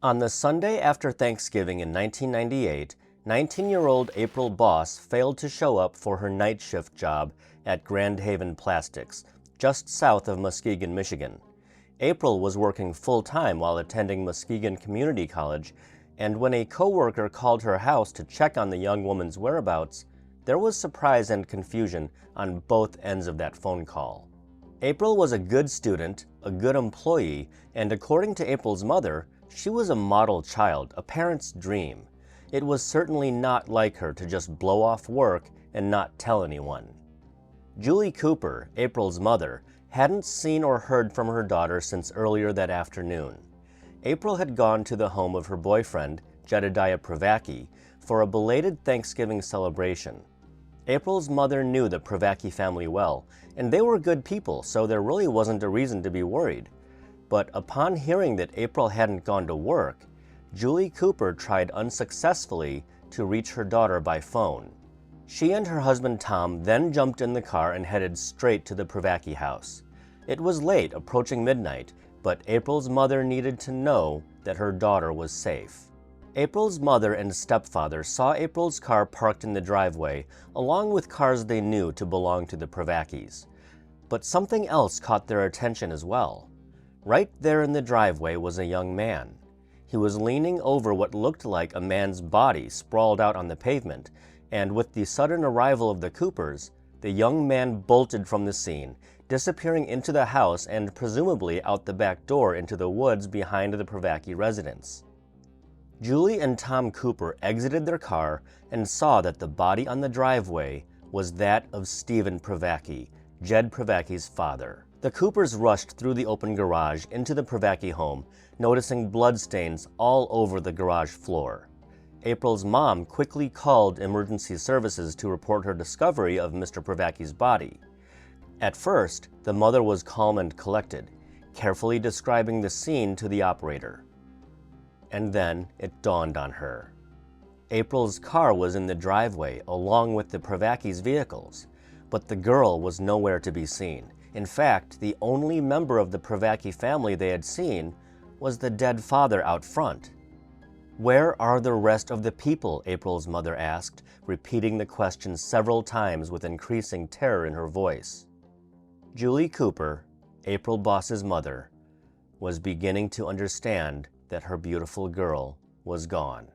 On the Sunday after Thanksgiving in 1998, 19-year-old April Boss failed to show up for her night shift job at Grand Haven Plastics, just south of Muskegon, Michigan. April was working full-time while attending Muskegon Community College, and when a coworker called her house to check on the young woman's whereabouts, there was surprise and confusion on both ends of that phone call. April was a good student, a good employee, and according to April's mother, she was a model child, a parent's dream. It was certainly not like her to just blow off work and not tell anyone. Julie Cooper, April's mother, hadn't seen or heard from her daughter since earlier that afternoon. April had gone to the home of her boyfriend, Jedediah Privacky, for a belated Thanksgiving celebration. April's mother knew the Privacky family well, and they were good people, so there really wasn't a reason to be worried. But upon hearing that April hadn't gone to work, Julie Cooper tried unsuccessfully to reach her daughter by phone. She and her husband Tom then jumped in the car and headed straight to the Privacky house. It was late, approaching midnight, but April's mother needed to know that her daughter was safe. April's mother and stepfather saw April's car parked in the driveway, along with cars they knew to belong to the Privackys. But something else caught their attention as well. Right there in the driveway was a young man. He was leaning over what looked like a man's body sprawled out on the pavement, and with the sudden arrival of the Coopers, the young man bolted from the scene, disappearing into the house and presumably out the back door into the woods behind the Privacky residence. Julie and Tom Cooper exited their car and saw that the body on the driveway was that of Stephen Privacky, Jed Privacky's father. The Coopers rushed through the open garage into the Privacky home, noticing bloodstains all over the garage floor. April's mom quickly called emergency services to report her discovery of Mr. Privacky's body. At first, the mother was calm and collected, carefully describing the scene to the operator. And then it dawned on her. April's car was in the driveway along with the Privacky's vehicles, but the girl was nowhere to be seen. In fact, the only member of the Privacky family they had seen was the dead father out front. "Where are the rest of the people?" April's mother asked, repeating the question several times with increasing terror in her voice. Julie Cooper, April Boss's mother, was beginning to understand that her beautiful girl was gone.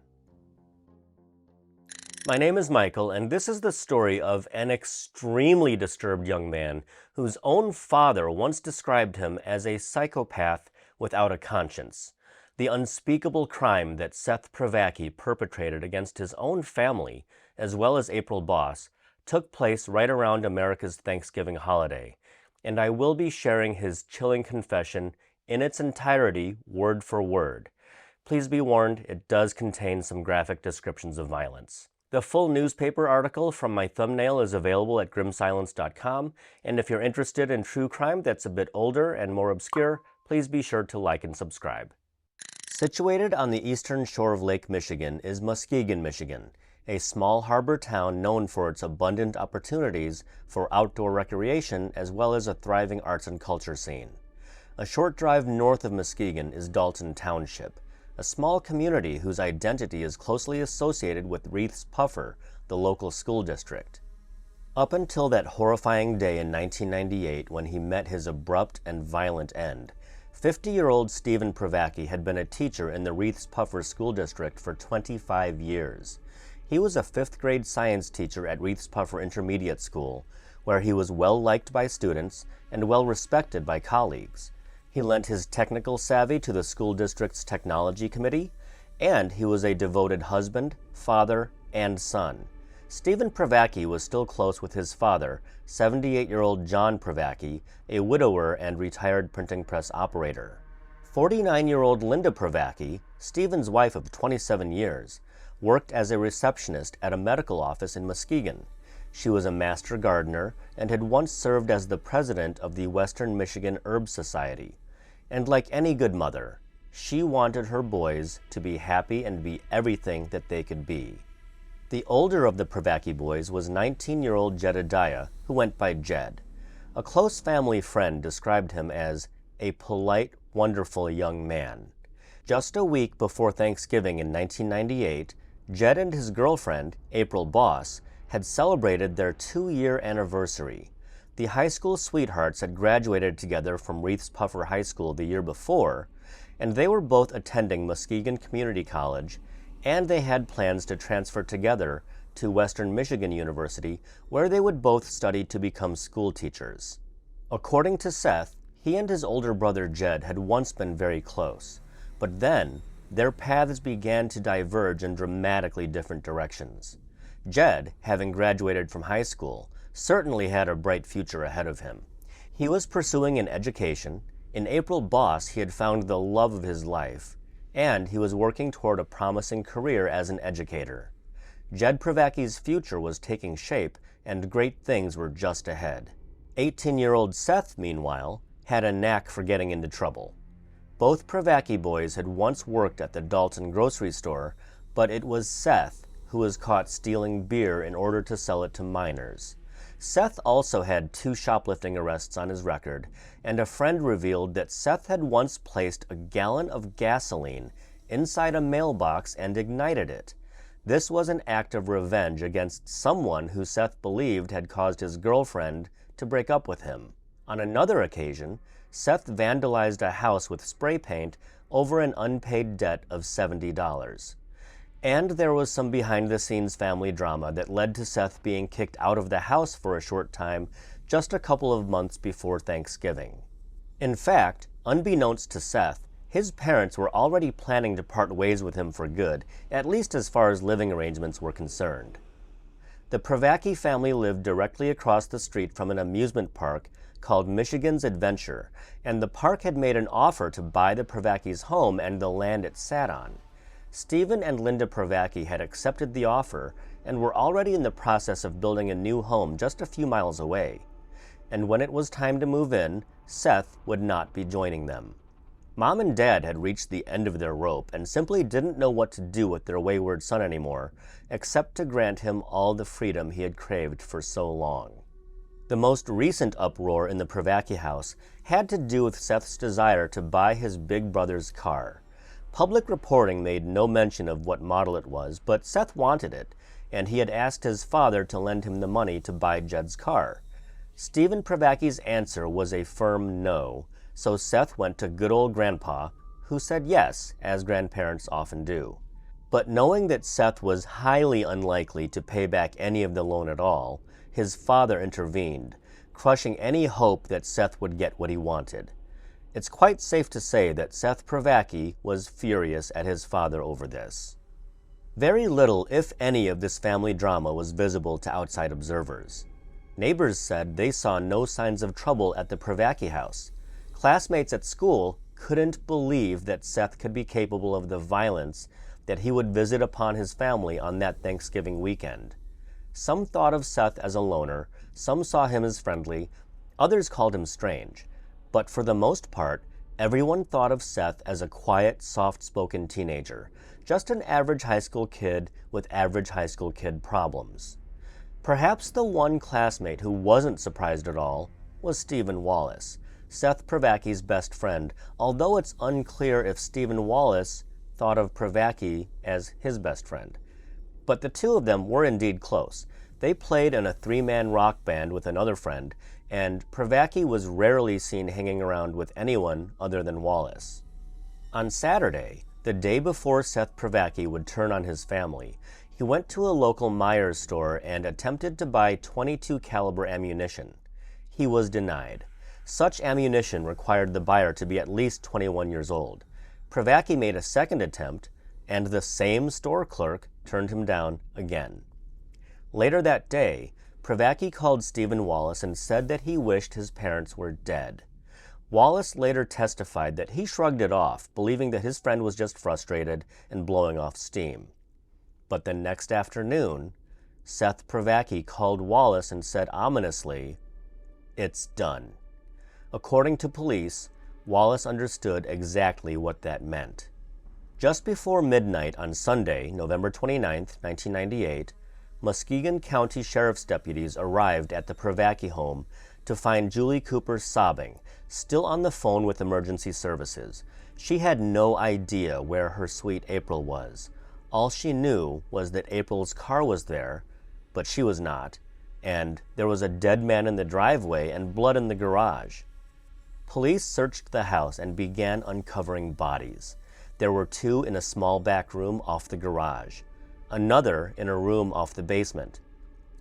My name is Michael, and this is the story of an extremely disturbed young man whose own father once described him as a psychopath without a conscience. The unspeakable crime that Seth Privacky perpetrated against his own family, as well as April Boss, took place right around America's Thanksgiving holiday, and I will be sharing his chilling confession in its entirety, word for word. Please be warned, it does contain some graphic descriptions of violence. The full newspaper article from my thumbnail is available at grimsilence.com, and if you're interested in true crime that's a bit older and more obscure, please be sure to like and subscribe. Situated on the eastern shore of Lake Michigan is Muskegon, Michigan, a small harbor town known for its abundant opportunities for outdoor recreation as well as a thriving arts and culture scene. A short drive north of Muskegon is Dalton Township, a small community whose identity is closely associated with Reeth's Puffer, the local school district. Up until that horrifying day in 1998 when he met his abrupt and violent end, 50-year-old Stephen Privacky had been a teacher in the Reeth's Puffer school district for 25 years. He was a 5th grade science teacher at Reeth's Puffer Intermediate School, where he was well liked by students and well respected by colleagues. He lent his technical savvy to the school district's technology committee, and he was a devoted husband, father, and son. Stephen Privacky was still close with his father, 78-year-old John Privacky, a widower and retired printing press operator. 49-year-old Linda Privacky, Stephen's wife of 27 years, worked as a receptionist at a medical office in Muskegon. She was a master gardener and had once served as the president of the Western Michigan Herb Society. And like any good mother, she wanted her boys to be happy and be everything that they could be. The older of the Privacky boys was 19-year-old Jedediah, who went by Jed. A close family friend described him as a polite, wonderful young man. Just a week before Thanksgiving in 1998, Jed and his girlfriend, April Boss, had celebrated their 2-year anniversary. The high school sweethearts had graduated together from Reeths Puffer High School the year before, and they were both attending Muskegon Community College, and they had plans to transfer together to Western Michigan University, where they would both study to become school teachers. According to Seth, he and his older brother Jed had once been very close, but then their paths began to diverge in dramatically different directions. Jed, having graduated from high school, certainly had a bright future ahead of him. He was pursuing an education. In April Boss, he had found the love of his life, and he was working toward a promising career as an educator. Jed Privacky's future was taking shape, and great things were just ahead. 18-year-old Seth, meanwhile, had a knack for getting into trouble. Both Privacky boys had once worked at the Dalton grocery store, but it was Seth who was caught stealing beer in order to sell it to minors. Seth also had 2 shoplifting arrests on his record, and a friend revealed that Seth had once placed a gallon of gasoline inside a mailbox and ignited it. This was an act of revenge against someone who Seth believed had caused his girlfriend to break up with him. On another occasion, Seth vandalized a house with spray paint over an unpaid debt of $70. And there was some behind-the-scenes family drama that led to Seth being kicked out of the house for a short time just a couple of months before Thanksgiving. In fact, unbeknownst to Seth, his parents were already planning to part ways with him for good, at least as far as living arrangements were concerned. The Privacky family lived directly across the street from an amusement park called Michigan's Adventure, and the park had made an offer to buy the Privackys' home and the land it sat on. Stephen and Linda Privacky had accepted the offer and were already in the process of building a new home just a few miles away. And when it was time to move in, Seth would not be joining them. Mom and Dad had reached the end of their rope and simply didn't know what to do with their wayward son anymore, except to grant him all the freedom he had craved for so long. The most recent uproar in the Privacky house had to do with Seth's desire to buy his big brother's car. Public reporting made no mention of what model it was, but Seth wanted it, and he had asked his father to lend him the money to buy Jed's car. Stephen Privacky's answer was a firm no, so Seth went to good old Grandpa, who said yes, as grandparents often do. But knowing that Seth was highly unlikely to pay back any of the loan at all, his father intervened, crushing any hope that Seth would get what he wanted. It's quite safe to say that Seth Privacky was furious at his father over this. Very little, if any, of this family drama was visible to outside observers. Neighbors said they saw no signs of trouble at the Privacky house. Classmates at school couldn't believe that Seth could be capable of the violence that he would visit upon his family on that Thanksgiving weekend. Some thought of Seth as a loner, some saw him as friendly, others called him strange. But for the most part, everyone thought of Seth as a quiet, soft-spoken teenager, just an average high school kid with average high school kid problems. Perhaps the one classmate who wasn't surprised at all was Stephen Wallace, Seth Privacky's best friend, although it's unclear if Stephen Wallace thought of Privacky as his best friend. But the two of them were indeed close. They played in a 3-man rock band with another friend, and Privacky was rarely seen hanging around with anyone other than Wallace. On Saturday, the day before Seth Privacky would turn on his family, he went to a local Myers store and attempted to buy .22 caliber ammunition. He was denied. Such ammunition required the buyer to be at least 21 years old. Privacky made a second attempt, and the same store clerk turned him down again. Later that day, Privacky called Stephen Wallace and said that he wished his parents were dead. Wallace later testified that he shrugged it off, believing that his friend was just frustrated and blowing off steam. But the next afternoon, Seth Privacky called Wallace and said ominously, "It's done." According to police, Wallace understood exactly what that meant. Just before midnight on Sunday, November 29, 1998, Muskegon County Sheriff's deputies arrived at the Privacky home to find Julie Cooper sobbing, still on the phone with emergency services. She had no idea where her sweet April was. All she knew was that April's car was there, but she was not, and there was a dead man in the driveway and blood in the garage. Police searched the house and began uncovering bodies. There were 2 in a small back room off the garage, another in a room off the basement,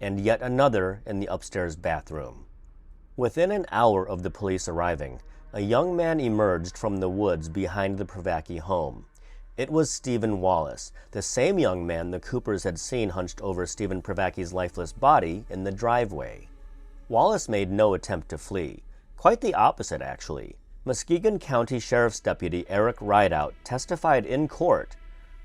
and yet another in the upstairs bathroom. Within an hour of the police arriving, a young man emerged from the woods behind the Privacky home. It was Stephen Wallace, the same young man the Coopers had seen hunched over Stephen Privacky's lifeless body in the driveway. Wallace made no attempt to flee. Quite the opposite, actually. Muskegon County Sheriff's Deputy Eric Rideout testified in court.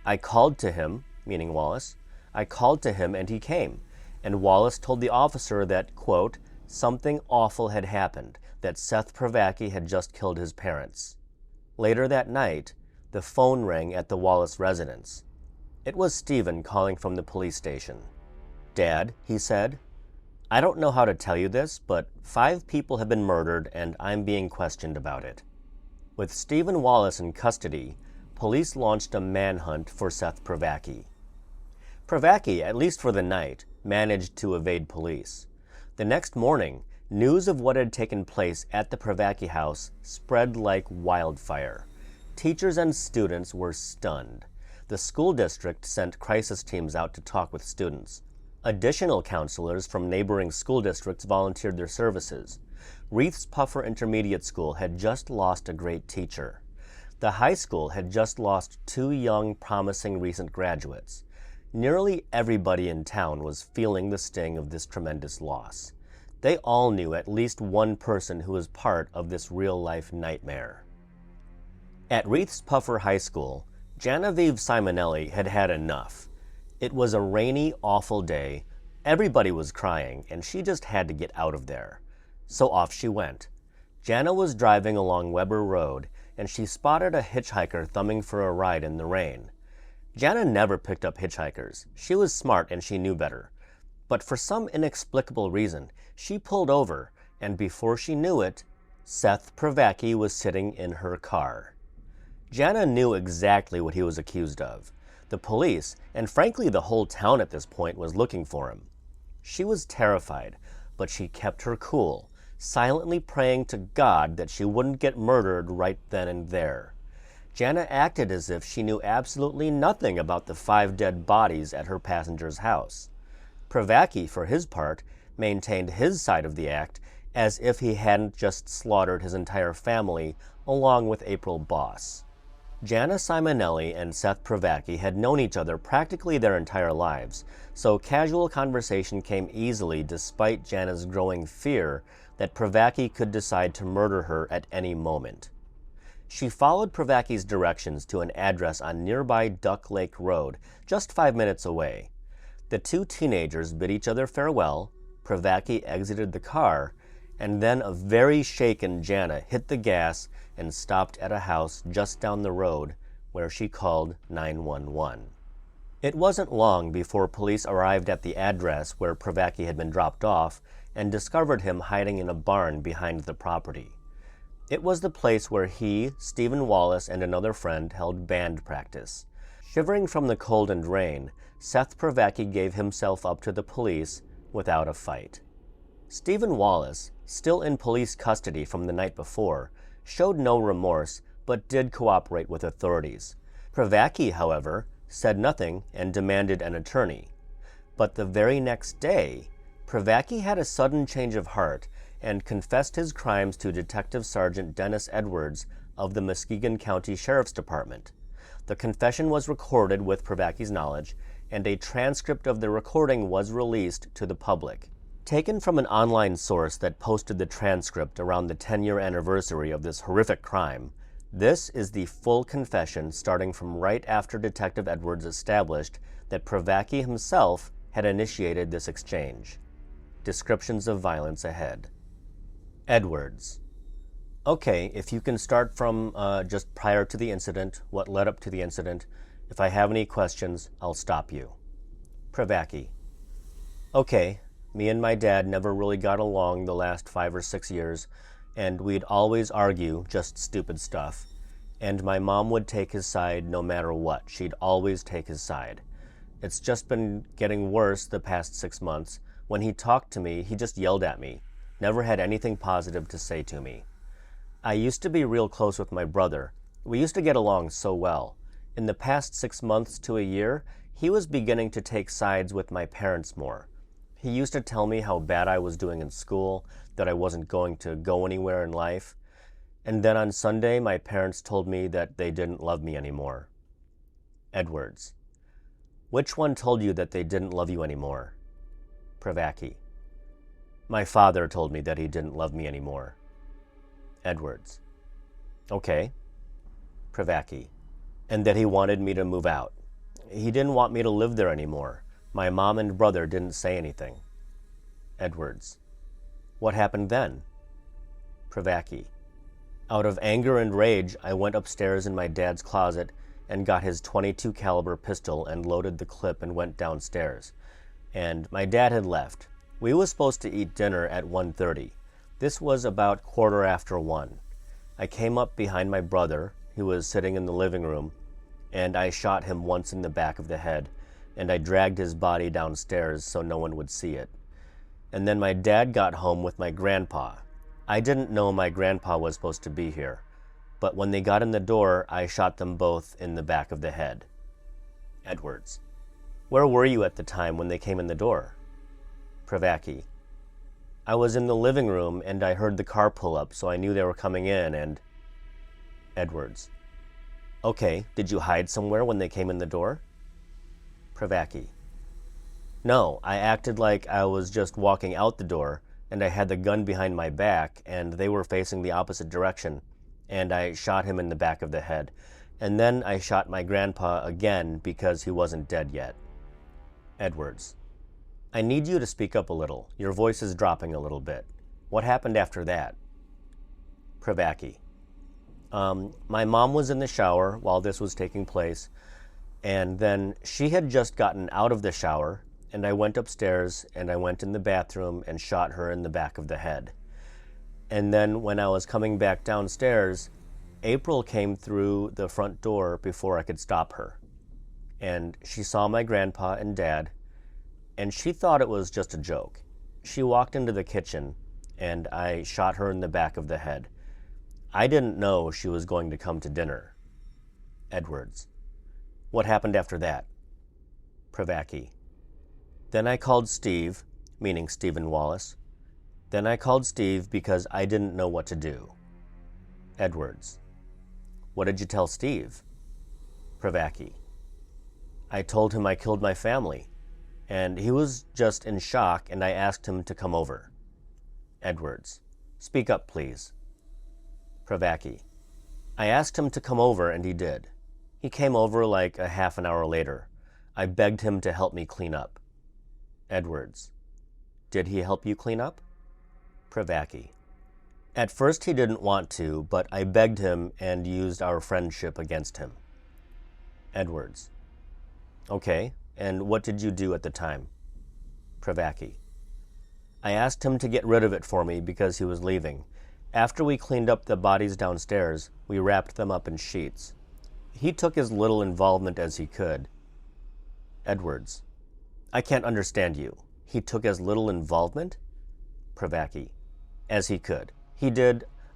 "I called to him," meaning Wallace, "I called to him and he came." And Wallace told the officer that, quote, "something awful had happened, that Seth Privacky had just killed his parents." Later that night, the phone rang at the Wallace residence. It was Stephen calling from the police station. "Dad," he said, "I don't know how to tell you this, but 5 people have been murdered and I'm being questioned about it." With Stephen Wallace in custody, police launched a manhunt for Seth Privacky. Privacky, at least for the night, managed to evade police. The next morning, news of what had taken place at the Privacky house spread like wildfire. Teachers and students were stunned. The school district sent crisis teams out to talk with students. Additional counselors from neighboring school districts volunteered their services. Reith's Puffer Intermediate School had just lost a great teacher. The high school had just lost 2 young, promising recent graduates. Nearly everybody in town was feeling the sting of this tremendous loss. They all knew at least one person who was part of this real-life nightmare. At Reith's Puffer High School, Genevieve Simonelli had had enough. It was a rainy, awful day. Everybody was crying, and she just had to get out of there. So off she went. Jana was driving along Weber Road, and she spotted a hitchhiker thumbing for a ride in the rain. Jana never picked up hitchhikers. She was smart and she knew better. But for some inexplicable reason, she pulled over, and before she knew it, Seth Privacky was sitting in her car. Jana knew exactly what he was accused of. The police, and frankly the whole town at this point, was looking for him. She was terrified, but she kept her cool, silently praying to God that she wouldn't get murdered right then and there. Jana acted as if she knew absolutely nothing about the 5 dead bodies at her passenger's house. Privacky, for his part, maintained his side of the act as if he hadn't just slaughtered his entire family along with April Boss. Jana Simonelli and Seth Privacky had known each other practically their entire lives, so casual conversation came easily despite Jana's growing fear that Privacky could decide to murder her at any moment. She followed Privacky's directions to an address on nearby Duck Lake Road, just 5 minutes away. The 2 teenagers bid each other farewell, Privacky exited the car, and then a very shaken Jana hit the gas and stopped at a house just down the road where she called 911. It wasn't long before police arrived at the address where Privacky had been dropped off and discovered him hiding in a barn behind the property. It was the place where he, Stephen Wallace, and another friend held band practice. Shivering from the cold and rain, Seth Privacky gave himself up to the police without a fight. Stephen Wallace, still in police custody from the night before, showed no remorse but did cooperate with authorities. Privacky, however, said nothing and demanded an attorney. But the very next day, Privacky had a sudden change of heart and confessed his crimes to Detective Sergeant Dennis Edwards of the Muskegon County Sheriff's Department. The confession was recorded with Privacky's knowledge, and a transcript of the recording was released to the public. Taken from an online source that posted the transcript around the 10-year anniversary of this horrific crime, this is the full confession starting from right after Detective Edwards established that Privacky himself had initiated this exchange. Descriptions of violence ahead. Edwards. Okay, if you can start from just prior to the incident, what led up to the incident. If I have any questions, I'll stop you. Privacky. Okay, me and my dad never really got along the last 5 or 6 years, and we'd always argue just stupid stuff. and my mom would take his side no matter what. She'd always take his side. It's just been getting worse the past 6 months. When he talked to me, he just yelled at me. Never had anything positive to say to me. I used to be real close with my brother. We used to get along so well. In the past 6 months to a year, he was beginning to take sides with my parents more. He used to tell me how bad I was doing in school, that I wasn't going to go anywhere in life. And then on Sunday, my parents told me that they didn't love me anymore. Edwards. Which one told you that they didn't love you anymore? Privacky. My father told me that he didn't love me anymore. Edwards. Okay. Privacky. And that he wanted me to move out. He didn't want me to live there anymore. My mom and brother didn't say anything. Edwards. What happened then? Privacky. Out of anger and rage, I went upstairs in my dad's closet and got his .22 caliber pistol and loaded the clip and went downstairs. And my dad had left. We was supposed to eat dinner at 1:30. This was about 1:15. I came up behind my brother, who was sitting in the living room, and I shot him once in the back of the head, and I dragged his body downstairs so no one would see it. And then my dad got home with my grandpa. I didn't know my grandpa was supposed to be here, but when they got in the door, I shot them both in the back of the head. Edwards. Where were you at the time when they came in the door? Privacky. I was in the living room and I heard the car pull up, so I knew they were coming in and... Edwards. Okay, did you hide somewhere when they came in the door? Privacky. No, I acted like I was just walking out the door, and I had the gun behind my back, and they were facing the opposite direction, and I shot him in the back of the head. And then I shot my grandpa again because he wasn't dead yet. Edwards. I need you to speak up a little. Your voice is dropping a little bit. What happened after that? Privacky. My mom was in the shower while this was taking place, and then she had just gotten out of the shower, and I went upstairs and I went in the bathroom and shot her in the back of the head. And then when I was coming back downstairs, April came through the front door before I could stop her. And she saw my grandpa and dad, and she thought it was just a joke. She walked into the kitchen, and I shot her in the back of the head. I didn't know she was going to come to dinner. Edwards. What happened after that? Privacky. Then I called Steve, meaning Stephen Wallace. Then I called Steve because I didn't know what to do. Edwards. What did you tell Steve? Privacky. I told him I killed my family, and he was just in shock, and I asked him to come over. Edwards. Speak up, please. Privacky. I asked him to come over, and he did. He came over like a half an hour later. I begged him to help me clean up. Edwards. Did he help you clean up? Privacky. At first he didn't want to, but I begged him and used our friendship against him. Edwards. Okay, and what did you do at the time? Privacky. I asked him to get rid of it for me because he was leaving. After we cleaned up the bodies downstairs, we wrapped them up in sheets. He took as little involvement as he could. Edwards. I can't understand you. He took as little involvement? Privacky. As he could.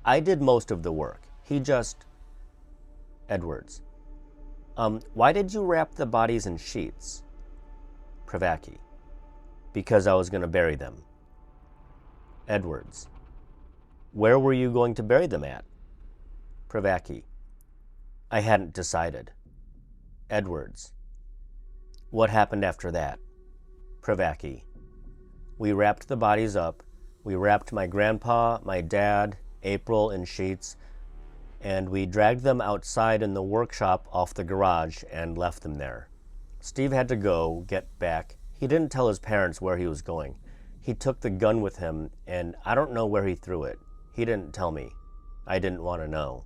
I did most of the work. He just... Edwards. Why did you wrap the bodies in sheets? Privacky. Because I was going to bury them. Edwards. Where were you going to bury them at? Privacky. I hadn't decided. Edwards. What happened after that? Privacky. We wrapped the bodies up. We wrapped my grandpa, my dad, April in sheets, and we dragged them outside in the workshop off the garage and left them there. Steve had to go, get back. He didn't tell his parents where he was going. He took the gun with him, and I don't know where he threw it. He didn't tell me. I didn't want to know.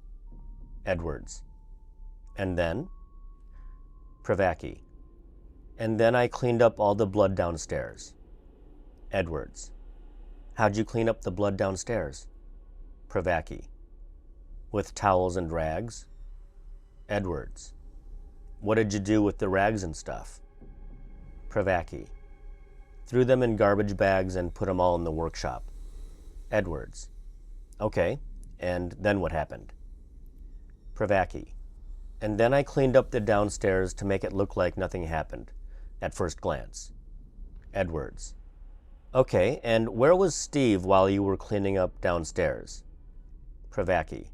Edwards. And then? Privacky. And then I cleaned up all the blood downstairs. Edwards. How'd you clean up the blood downstairs? Privacky. With towels and rags. Edwards. What did you do with the rags and stuff? Privacky. Threw them in garbage bags and put them all in the workshop. Edwards. Okay, and then what happened? Privacky. And then I cleaned up the downstairs to make it look like nothing happened, at first glance. Edwards. Okay, and where was Steve while you were cleaning up downstairs? Privacky.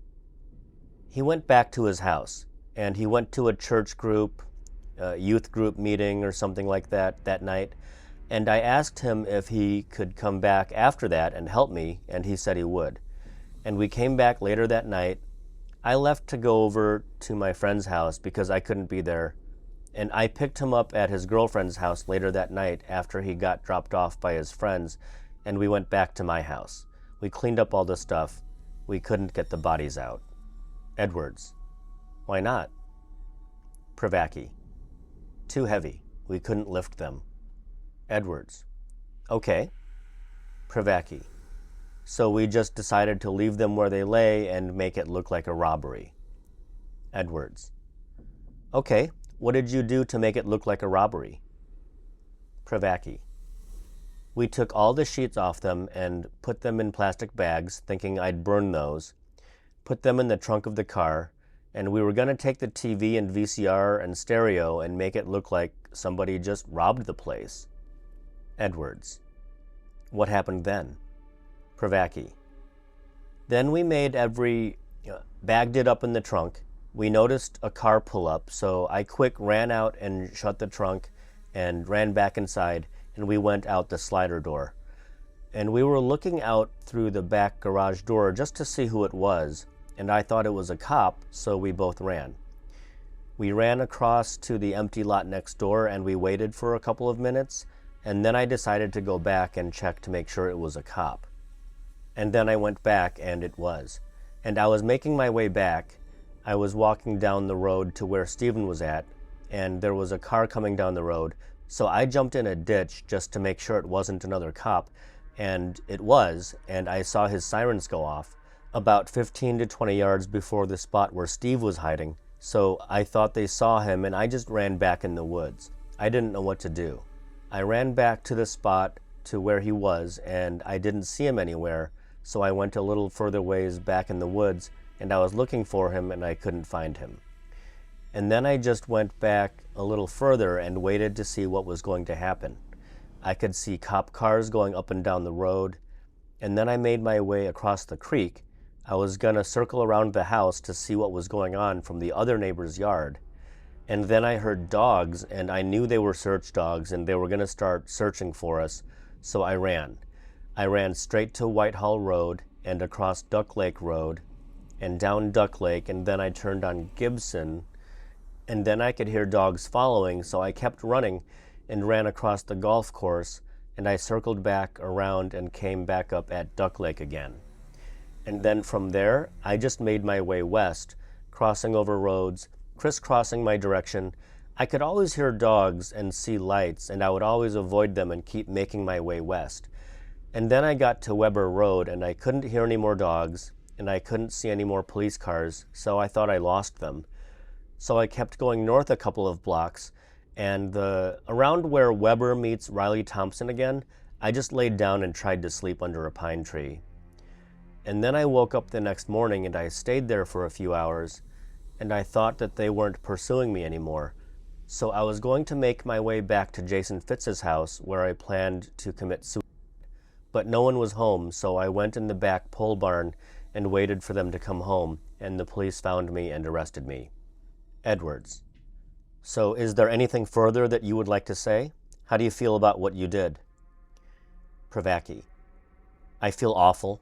He went back to his house, and he went to a church group, youth group meeting or something like that night, and I asked him if he could come back after that and help me, and he said he would. And we came back later that night. I left to go over to my friend's house because I couldn't be there, and I picked him up at his girlfriend's house later that night after he got dropped off by his friends, and we went back to my house. We cleaned up all the stuff. We couldn't get the bodies out. Edwards. Why not? Privacky. Too heavy. We couldn't lift them. Edwards. Okay. Privacky. So we just decided to leave them where they lay and make it look like a robbery. Edwards. Okay, what did you do to make it look like a robbery? Privacky. We took all the sheets off them and put them in plastic bags, thinking I'd burn those, put them in the trunk of the car, and we were going to take the TV and VCR and stereo and make it look like somebody just robbed the place. Edwards. What happened then? Privacky. Then we bagged it up in the trunk. We noticed a car pull up, so I quick ran out and shut the trunk and ran back inside, and we went out the slider door. And we were looking out through the back garage door just to see who it was, and I thought it was a cop, so we both ran. We ran across to the empty lot next door, and we waited for a couple of minutes, and then I decided to go back and check to make sure it was a cop. And then I went back, and it was. And I was making my way back. I was walking down the road to where Stephen was at, and there was a car coming down the road, so I jumped in a ditch just to make sure it wasn't another cop, and it was, and I saw his sirens go off about 15 to 20 yards before the spot where Steve was hiding, so I thought they saw him, and I just ran back in the woods. I didn't know what to do. I ran back to the spot to where he was, and I didn't see him anywhere, so I went a little further ways back in the woods, and I was looking for him, and I couldn't find him. And then I just went back a little further and waited to see what was going to happen. I could see cop cars going up and down the road, and then I made my way across the creek. I was gonna circle around the house to see what was going on from the other neighbor's yard. And then I heard dogs, and I knew they were search dogs, and they were gonna start searching for us, so I ran. I ran straight to Whitehall Road and across Duck Lake Road and down Duck Lake, and then I turned on Gibson, and then I could hear dogs following, so I kept running and ran across the golf course, and I circled back around and came back up at Duck Lake again. And then from there, I just made my way west, crossing over roads, crisscrossing my direction. I could always hear dogs and see lights, and I would always avoid them and keep making my way west. And then I got to Weber Road, and I couldn't hear any more dogs, and I couldn't see any more police cars, so I thought I lost them. So I kept going north a couple of blocks, and around where Weber meets Riley Thompson again, I just laid down and tried to sleep under a pine tree. And then I woke up the next morning, and I stayed there for a few hours, and I thought that they weren't pursuing me anymore. So I was going to make my way back to Jason Fitz's house, where I planned to commit suicide. But no one was home, so I went in the back pole barn and waited for them to come home, and the police found me and arrested me. Edwards. So is there anything further that you would like to say? How do you feel about what you did? Privacky. I feel awful.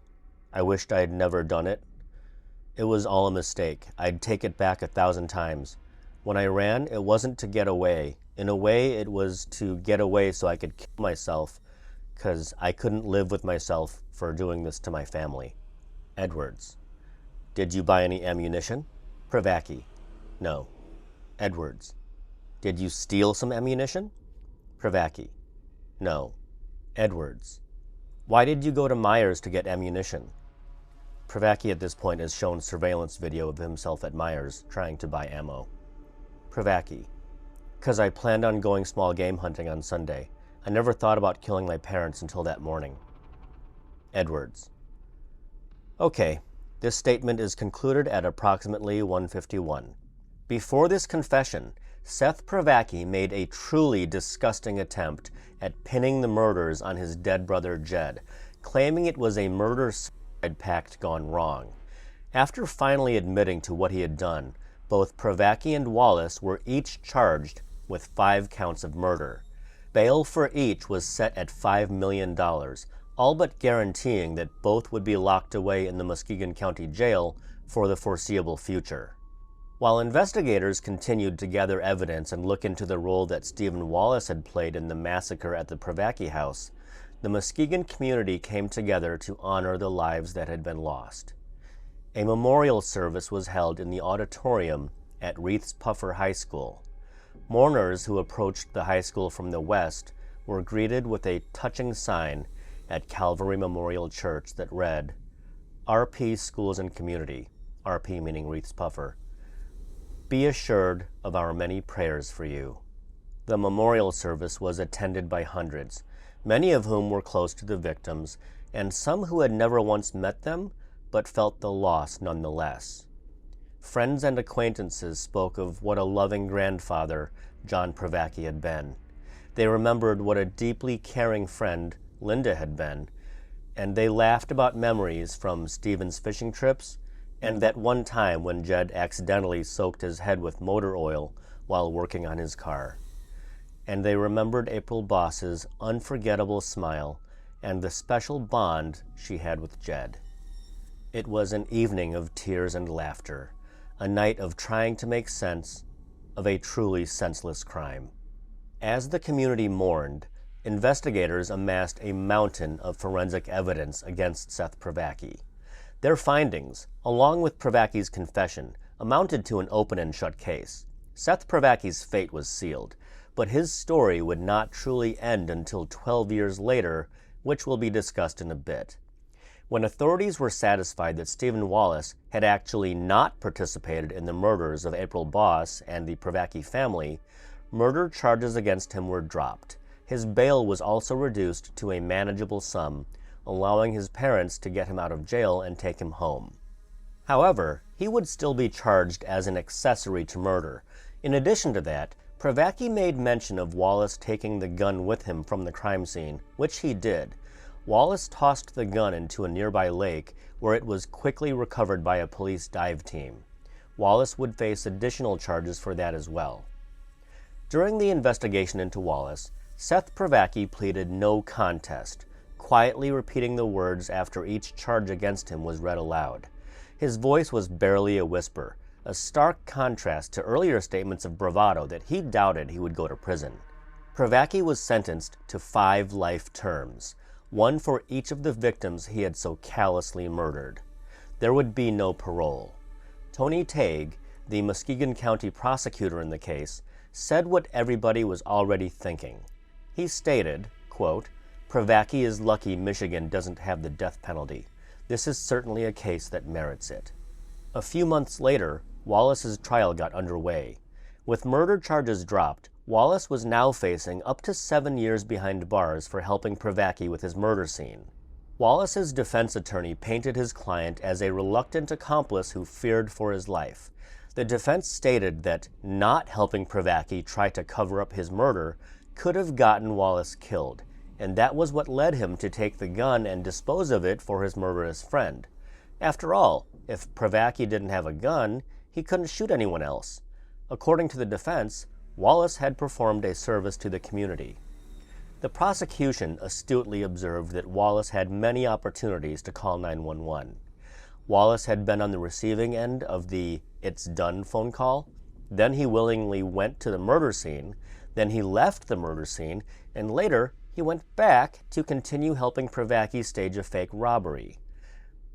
I wished I had never done it. It was all a mistake. I'd take it back 1,000 times. When I ran, it wasn't to get away. In a way, it was to get away so I could kill myself, because I couldn't live with myself for doing this to my family. Edwards. Did you buy any ammunition? Privacky. No. Edwards. Did you steal some ammunition? Privacky. No. Edwards. Why did you go to Myers to get ammunition? Privacky at this point is shown surveillance video of himself at Myers trying to buy ammo. Privacky: "'Cause I planned on going small game hunting on Sunday. I never thought about killing my parents until that morning." Edwards: "Okay, this statement is concluded at approximately 1:51. Before this confession, Seth Privacky made a truly disgusting attempt at pinning the murders on his dead brother Jed, claiming it was a murder-suicide pact gone wrong. After finally admitting to what he had done, both Privacky and Wallace were each charged with 5 counts of murder. Bail for each was set at $5 million, all but guaranteeing that both would be locked away in the Muskegon County Jail for the foreseeable future. While investigators continued to gather evidence and look into the role that Stephen Wallace had played in the massacre at the Privacky house, the Muskegon community came together to honor the lives that had been lost. A memorial service was held in the auditorium at Reith's Puffer High School. Mourners who approached the high school from the west were greeted with a touching sign at Calvary Memorial Church that read, "RP Schools and Community," RP meaning Reith's Puffer, "be assured of our many prayers for you." The memorial service was attended by hundreds, many of whom were close to the victims, and some who had never once met them but felt the loss nonetheless. Friends and acquaintances spoke of what a loving grandfather John Privacky had been. They remembered what a deeply caring friend Linda had been, and they laughed about memories from Stephen's fishing trips and that one time when Jed accidentally soaked his head with motor oil while working on his car. And they remembered April Boss's unforgettable smile and the special bond she had with Jed. It was an evening of tears and laughter, a night of trying to make sense of a truly senseless crime. As the community mourned, investigators amassed a mountain of forensic evidence against Seth Privacky. Their findings, along with Privacky's confession, amounted to an open and shut case. Seth Privacky's fate was sealed, but his story would not truly end until 12 years later, which will be discussed in a bit. When authorities were satisfied that Stephen Wallace had actually not participated in the murders of April Boss and the Privacky family, murder charges against him were dropped. His bail was also reduced to a manageable sum, allowing his parents to get him out of jail and take him home. However, he would still be charged as an accessory to murder. In addition to that, Privacky made mention of Wallace taking the gun with him from the crime scene, which he did. Wallace tossed the gun into a nearby lake, where it was quickly recovered by a police dive team. Wallace would face additional charges for that as well. During the investigation into Wallace, Seth Privacky pleaded no contest, quietly repeating the words after each charge against him was read aloud. His voice was barely a whisper, a stark contrast to earlier statements of bravado that he doubted he would go to prison. Privacky was sentenced to 5 life terms, one for each of the victims he had so callously murdered. There would be no parole. Tony Tague, the Muskegon County prosecutor in the case, said what everybody was already thinking. He stated, quote, "Privacky is lucky Michigan doesn't have the death penalty. This is certainly a case that merits it." A few months later, Wallace's trial got underway. With murder charges dropped, Wallace was now facing up to 7 years behind bars for helping Privacky with his murder scene. Wallace's defense attorney painted his client as a reluctant accomplice who feared for his life. The defense stated that not helping Privacky try to cover up his murder could have gotten Wallace killed, and that was what led him to take the gun and dispose of it for his murderous friend. After all, if Privacky didn't have a gun, he couldn't shoot anyone else. According to the defense, Wallace had performed a service to the community. The prosecution astutely observed that Wallace had many opportunities to call 911. Wallace had been on the receiving end of the "it's done" phone call, then he willingly went to the murder scene, then he left the murder scene, and later he went back to continue helping Privacky stage a fake robbery.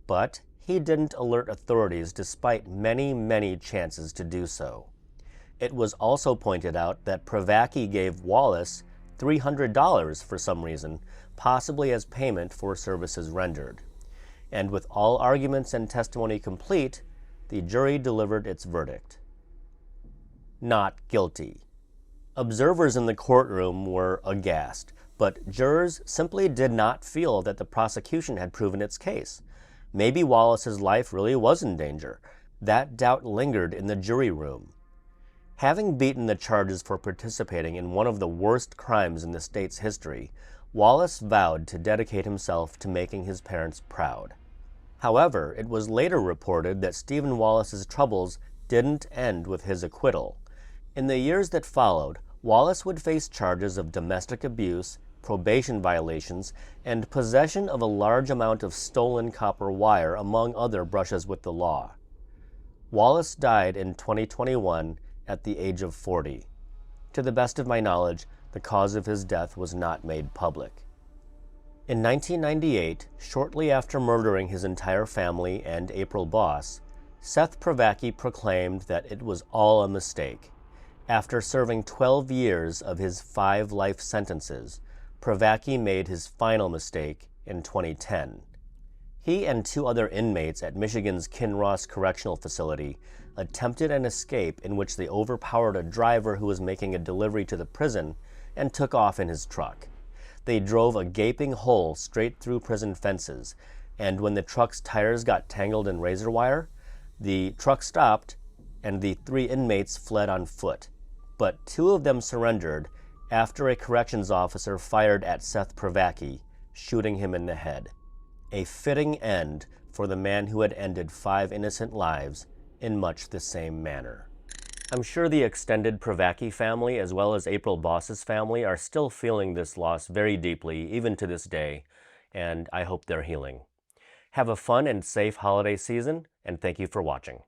But he didn't alert authorities despite many, many chances to do so. It was also pointed out that Privacky gave Wallace $300 for some reason, possibly as payment for services rendered. and with all arguments and testimony complete, the jury delivered its verdict. Not guilty. Observers in the courtroom were aghast, but jurors simply did not feel that the prosecution had proven its case. Maybe Wallace's life really was in danger. That doubt lingered in the jury room. Having beaten the charges for participating in one of the worst crimes in the state's history, Wallace vowed to dedicate himself to making his parents proud. However, it was later reported that Stephen Wallace's troubles didn't end with his acquittal. In the years that followed, Wallace would face charges of domestic abuse, probation violations, and possession of a large amount of stolen copper wire, among other brushes with the law. Wallace died in 2021 at the age of 40. To the best of my knowledge, the cause of his death was not made public. In 1998, shortly after murdering his entire family and April Boss, Seth Privacky proclaimed that it was all a mistake. After serving 12 years of his 5 life sentences, Privacky made his final mistake in 2010. He and 2 other inmates at Michigan's Kinross Correctional Facility attempted an escape in which they overpowered a driver who was making a delivery to the prison and took off in his truck. They drove a gaping hole straight through prison fences, and when the truck's tires got tangled in razor wire, the truck stopped and the 3 inmates fled on foot. But 2 of them surrendered after a corrections officer fired at Seth Privacky, shooting him in the head. A fitting end for the man who had ended 5 innocent lives in much the same manner. I'm sure the extended Privacky family, as well as April Boss's family, are still feeling this loss very deeply, even to this day, and I hope they're healing. Have a fun and safe holiday season, and thank you for watching.